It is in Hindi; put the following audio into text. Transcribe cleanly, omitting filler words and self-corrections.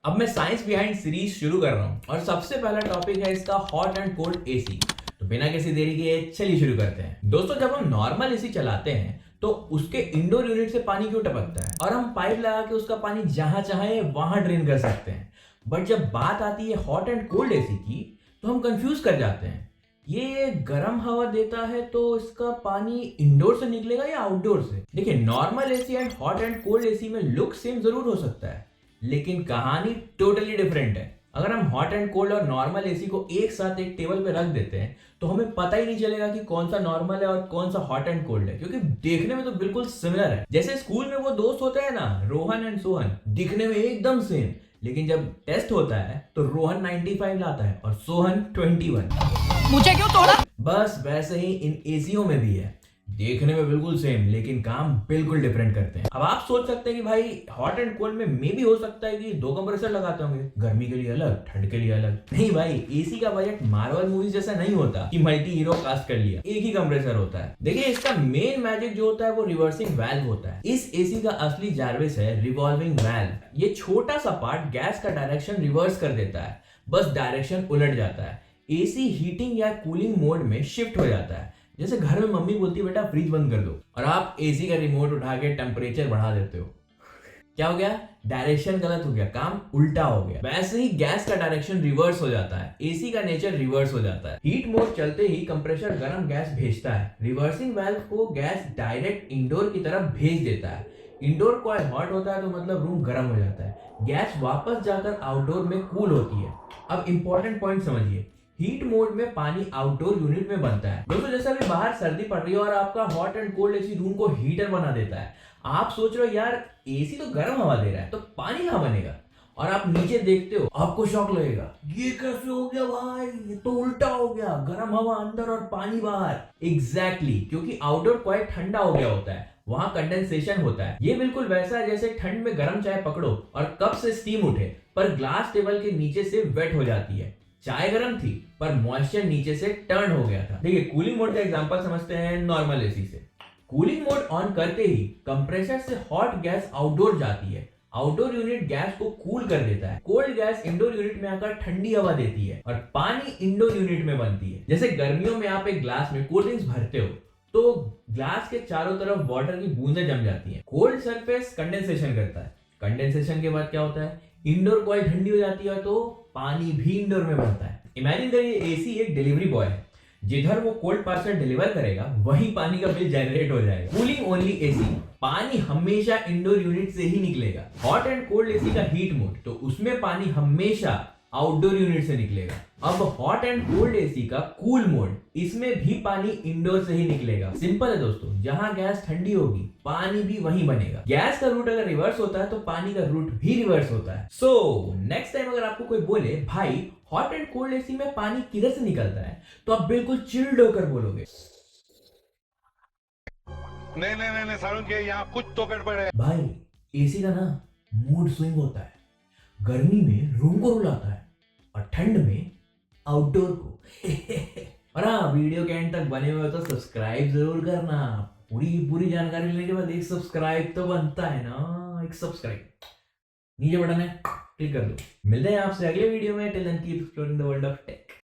अब मैं साइंस बिहाइंड सीरीज शुरू कर रहा हूँ और सबसे पहला टॉपिक है इसका हॉट एंड कोल्ड एसी। तो बिना किसी देरी के चलिए शुरू करते हैं। दोस्तों, जब हम नॉर्मल एसी चलाते हैं तो उसके इंडोर यूनिट से पानी क्यों टपकता है और हम पाइप लगा के उसका पानी जहां चाहे वहां ड्रेन कर सकते हैं। बट जब बात आती है हॉट एंड कोल्ड एसी की तो हम कंफ्यूज कर जाते हैं। ये गर्म हवा देता है तो इसका पानी इंडोर से निकलेगा या आउटडोर से? देखिए, normal AC and hot and cold AC में लुक सेम जरूर हो सकता है, लेकिन कहानी टोटली डिफरेंट है। अगर हम हॉट एंड कोल्ड और नॉर्मल एसी को एक साथ एक टेबल पे रख देते हैं तो हमें पता ही नहीं चलेगा कि कौन सा नॉर्मल है और कौन सा हॉट एंड कोल्ड है, क्योंकि देखने में तो बिल्कुल सिमिलर है। जैसे स्कूल में वो दोस्त होते हैं ना, रोहन एंड सोहन, दिखने में एकदम सेम, लेकिन जब टेस्ट होता है तो रोहन 95 लाता है और सोहन 21। मुझे क्यों तोड़ा? बस वैसे ही इन एसीओ में भी है, देखने में बिल्कुल सेम लेकिन काम बिल्कुल डिफरेंट करते हैं। अब आप सोच सकते हैं कि भाई हॉट एंड कोल्ड में मे भी हो सकता है कि दो कंप्रेसर लगाते होंगे, गर्मी के लिए अलग, ठंड के लिए अलग। नहीं भाई, एसी का बजट मार्वल मूवीज जैसा नहीं होता कि मल्टी हीरो कास्ट कर लिया, एक ही कंप्रेसर होता है। देखिए, इसका मेन मैजिक जो होता है वो रिवर्सिंग वाल्व होता है। इस एसी का असली जार्विस है रिवॉल्विंग वाल्व। ये छोटा सा पार्ट गैस का डायरेक्शन रिवर्स कर देता है, बस डायरेक्शन उलट जाता है। एसी हीटिंग या कूलिंग मोड में शिफ्ट हो जाता है। जैसे घर में मम्मी बोलती है बेटा फ्रिज बंद कर दो, और आप एसी का रिमोट उठा के टेम्परेचर बढ़ा देते हो। क्या हो गया? डायरेक्शन गलत हो गया, काम उल्टा हो गया। वैसे ही गैस का डायरेक्शन रिवर्स हो जाता है, एसी का नेचर रिवर्स हो जाता है। हीट मोड चलते ही कंप्रेसर गर्म गैस भेजता है, रिवर्सिंग वाल्व को गैस डायरेक्ट इंडोर की तरफ भेज देता है। इंडोर कॉइल हॉट होता है तो मतलब रूम गर्म हो जाता है, गैस वापस जाकर आउटडोर में कूल होती है। अब इंपॉर्टेंट पॉइंट समझिए, हीट मोड में पानी आउटडोर यूनिट में बनता है। दोस्तों, जैसे अभी बाहर सर्दी पड़ रही है और आपका hot and cold AC room को हीटर बना देता है। आप सोच रहे हो यार एसी तो गर्म हवा दे रहा है तो पानी कहां बनेगा, और आप नीचे देखते हो, आपको शॉक लगेगा, ये कैसे हो गया भाई, ये तो उल्टा हो गया, गर्म हवा अंदर और पानी बाहर। एग्जैक्टली, क्योंकि आउटडोर कॉइल ठंडा हो गया होता है, वहां कंडेंसेशन होता है। ये बिल्कुल वैसा है जैसे ठंड में गर्म चाय पकड़ो और कप से स्टीम उठे पर ग्लास टेबल के नीचे से वेट हो जाती है। चाय गर्म थी पर मॉइस्चर नीचे से टर्न हो गया था। देखिए, कूलिंग मोड का एग्जांपल समझते हैं नॉर्मल एसी से। कूलिंग मोड ऑन करते ही कंप्रेसर से हॉट गैस आउटडोर जाती है, आउटडोर यूनिट गैस को कूल कर देता है। कोल्ड गैस इंडोर यूनिट में आकर ठंडी हवा देती है और पानी इंडोर यूनिट में बनती है। जैसे गर्मियों में आप एक ग्लास में कोल्ड ड्रिंक्स भरते हो तो ग्लास के चारों तरफ वाटर की बूंदें जम जाती हैं। कोल्ड सरफेस कंडेंसेशन करता है, कंडेंसेशन के बाद क्या होता है, इंडोर कॉइल ठंडी हो जाती है तो पानी भी इंडोर में बनता है। इमेजिन करिए एसी एक डिलीवरी बॉय है, जिधर वो कोल्ड पार्सल डिलीवर करेगा वहीं पानी का बिल जनरेट हो जाएगा। कूलिंग ओनली एसी, पानी हमेशा इंडोर यूनिट से ही निकलेगा। हॉट एंड कोल्ड एसी का हीट मोड, तो उसमें पानी हमेशा आउटडोर यूनिट से निकलेगा। अब हॉट एंड कोल्ड एसी का कूल मोड, इसमें भी पानी इंडोर से ही निकलेगा। सिंपल है दोस्तों, जहां गैस ठंडी होगी पानी भी वहीं बनेगा। गैस का रूट अगर रिवर्स होता है तो पानी का रूट भी रिवर्स होता है। सो नेक्स्ट टाइम अगर आपको कोई बोले भाई हॉट एंड कोल्ड एसी में पानी किधर से निकलता है, तो आप बिल्कुल चिल्ड होकर बोलोगे, नहीं नहीं नहीं, नहीं सारुण के यहाँ कुछ तो गड़बड़ है भाई एसी का ना मूड स्विंग होता है। गर्मी में रूम को रुलाता है और ठंड में आउटडोर को। और हाँ, वीडियो के एंड तक बने हुए हो तो सब्सक्राइब जरूर करना। पूरी जानकारी लेने के बाद एक सब्सक्राइब तो बनता है ना, एक सब्सक्राइब नीचे बटन है, क्लिक कर दो। मिलते हैं आपसे अगले वीडियो में। Till then keep exploring the world of take.